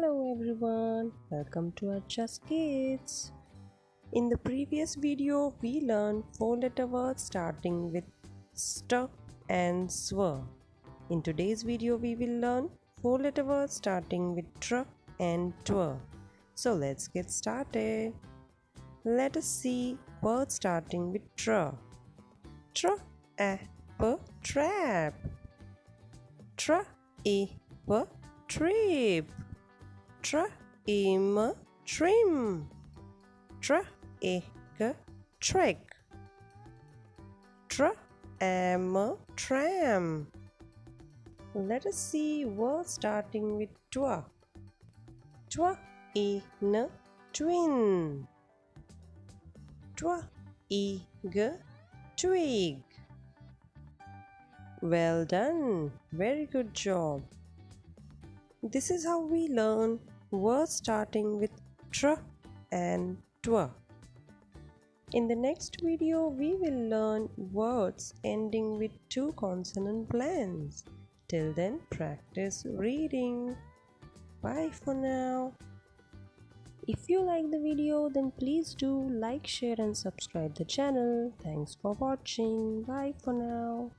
Hello everyone, welcome to Archa's Kids. In the previous video, we learned 4-letter words starting with st and swr. In today's video, we will learn 4-letter words starting with tr and twr. So let's get started. Let us see words starting with tr. Tr a p trap. Tr e p trip. Trim, trim. Trick, trick. Tram, tram. Let us see words starting with twa. Twin, twin. Twig, twig. Well done. Very good job. This is how we learn words starting with tr and twa. In the next video, we will learn words ending with 2 consonant blends. Till then, practice reading. Bye for now. If you like the video, then please do like, share and subscribe the channel. Thanks for watching. Bye for now.